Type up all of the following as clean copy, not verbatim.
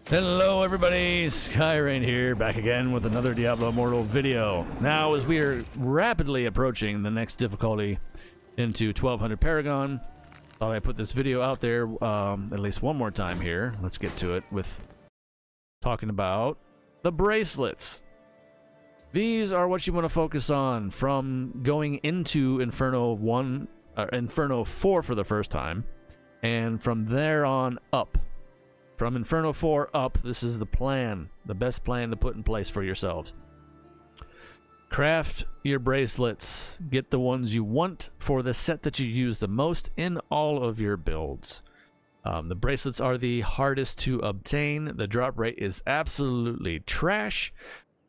Hello everybody, Skyrain here, back again with another Diablo Immortal video. Now, as we are rapidly approaching the next difficulty into 1200 Paragon, thought I'd put this video out there at least one more time here. Let's get to it with talking about the bracelets. These are what you want to focus on from going into Inferno 4 for the first time, and from there on up. From Inferno 4 up, this is the plan, the best plan to put in place for yourselves. Craft your bracelets. Get the ones you want for the set that you use the most in all of your builds. The bracelets are the hardest to obtain. The drop rate is absolutely trash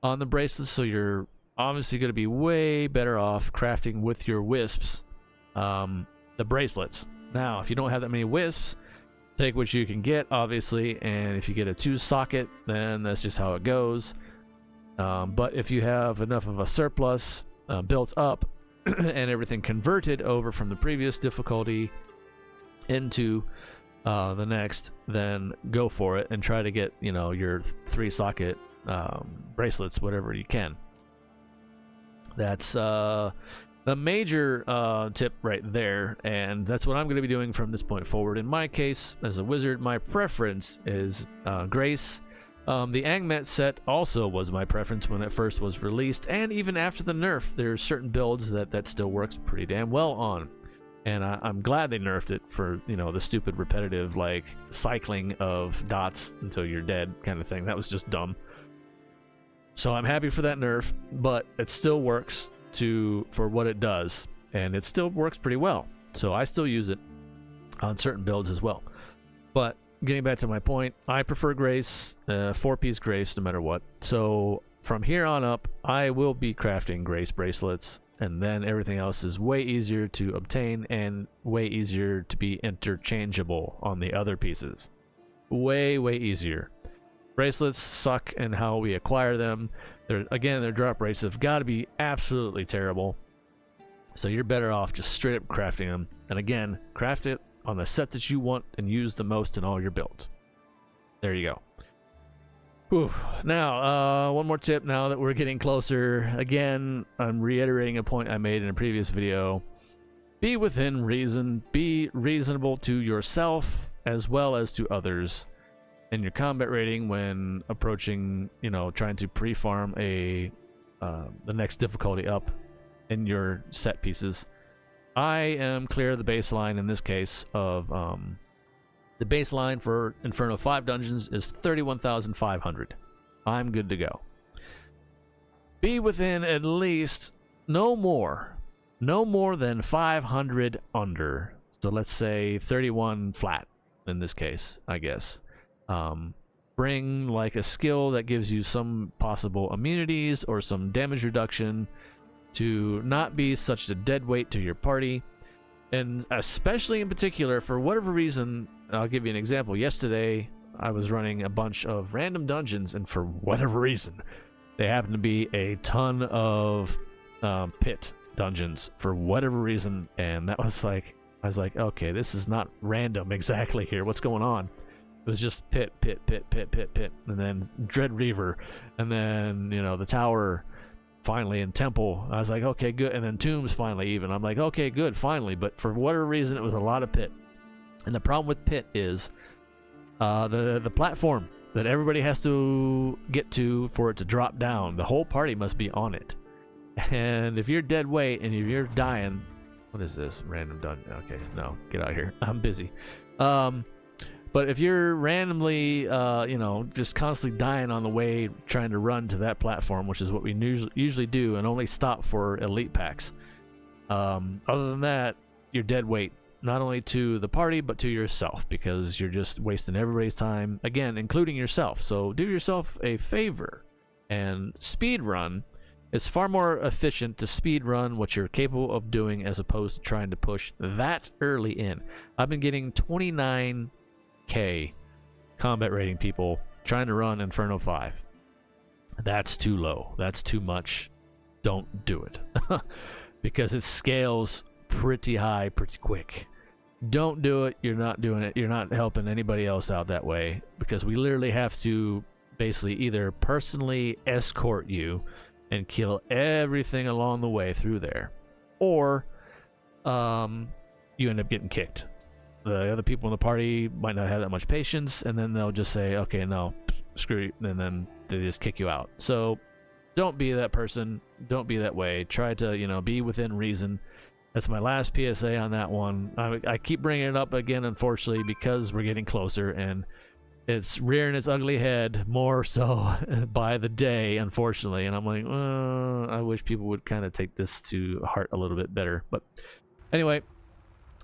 on the bracelets, so you're obviously going to be way better off crafting with your wisps the bracelets. Now, if you don't have that many wisps, take what you can get, obviously, and if you get a 2-socket, then that's just how it goes. But if you have enough of a surplus built up and everything converted over from the previous difficulty into the next, then go for it and try to get, you know, your 3-socket bracelets, whatever you can. That's the major tip right there, and that's what I'm going to be doing from this point forward. In my case, as a wizard, my preference is Grace. The Angmet set also was my preference when it first was released, and even after the nerf, there's certain builds that still works pretty damn well on. And I'm glad they nerfed it for, you know, the stupid repetitive, like, cycling of dots until you're dead kind of thing. That was just dumb. So I'm happy for that nerf, but it still works for what it does, and it still works pretty well, so I still use it on certain builds as well. But getting back to my point, I prefer Grace, 4-piece Grace no matter what. So from here on up, I will be crafting Grace bracelets, and then everything else is way easier to obtain and way easier to be interchangeable on the other pieces. Way easier. Bracelets suck in how we acquire them. Their drop rates have got to be absolutely terrible. So you're better off just straight up crafting them. And again, craft it on the set that you want and use the most in all your builds. There you go. Whew. Now, one more tip now that we're getting closer. Again, I'm reiterating a point I made in a previous video. Be within reason. Be reasonable to yourself as well as to others. And your combat rating when approaching, you know, trying to pre-farm the next difficulty up in your set pieces. I am clear of the baseline in this case of the baseline for Inferno 5 dungeons is 31,500. I'm good to go. Be within at least no more than 500 under. So let's say 31 flat in this case, I guess. Bring like a skill that gives you some possible immunities or some damage reduction to not be such a dead weight to your party. And especially in particular, for whatever reason, I'll give you an example. Yesterday, I was running a bunch of random dungeons, and for whatever reason, they happened to be a ton of pit dungeons for whatever reason. And that was like, I was like, okay, this is not random exactly here. What's going on? It was just pit, and then Dread Reaver, and then, you know, the tower, finally, and temple. I was like, okay, good, and then tombs finally even. I'm like, okay, good, finally, but for whatever reason, it was a lot of pit. And the problem with pit is the platform that everybody has to get to for it to drop down. The whole party must be on it. And if you're dead weight and if you're dying, what is this? Random dungeon. Okay, no, get out of here. I'm busy. But if you're randomly, you know, just constantly dying on the way trying to run to that platform, which is what we usually do and only stop for elite packs. Other than that, you're dead weight, not only to the party, but to yourself, because you're just wasting everybody's time, again, including yourself. So do yourself a favor and speed run. It's far more efficient to speed run what you're capable of doing as opposed to trying to push that early in. I've been getting 29K combat rating people trying to run Inferno 5. That's too low. That's too much. Don't do it. Because it scales pretty high pretty quick. don't do it. You're not doing it. You're not helping anybody else out that way, because we literally have to basically either personally escort you and kill everything along the way through there, or you end up getting kicked. The other people in the party might not have that much patience, and then they'll just say, okay, no, screw you, and then they just kick you out. So don't be that person. Don't be that way. Try to, be within reason. That's my last PSA on that one. I keep bringing it up again, unfortunately, because we're getting closer, and it's rearing its ugly head more so by the day, unfortunately. And I'm like, I wish people would kind of take this to heart a little bit better. But anyway,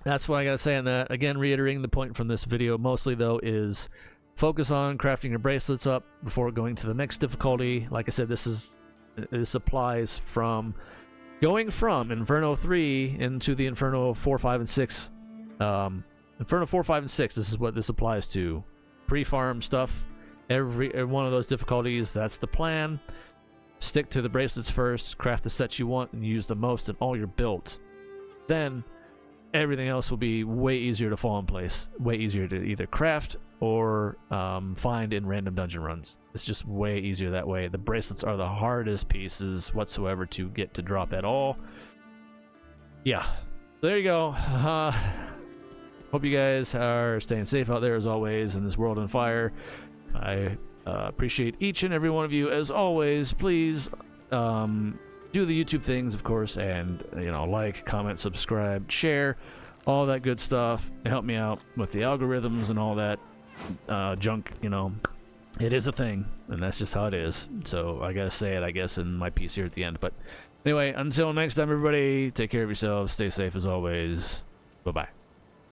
that's what I gotta say on that. Again, reiterating the point from this video mostly, though, is focus on crafting your bracelets up before going to the next difficulty. Like I said, this applies from going from Inferno 3 into the Inferno 4, 5, and 6. Inferno 4, 5, and 6, this is what this applies to. Pre-farm stuff, every one of those difficulties, that's the plan. Stick to the bracelets first, craft the sets you want, and use the most in all your builds. Then everything else will be way easier to fall in place, way easier to either craft or find in random dungeon runs. It's just way easier that way. The bracelets are the hardest pieces whatsoever to get to drop at all. Yeah, there you go. Hope you guys are staying safe out there as always in this world on fire. I appreciate each and every one of you as always. Please do the YouTube things, of course, and like, comment, subscribe, share, all that good stuff. Help me out with the algorithms and all that junk. It is a thing, and that's just how it is. So I gotta say it, I guess, in my piece here at the end. But anyway, until next time, everybody, take care of yourselves, stay safe as always. Bye bye.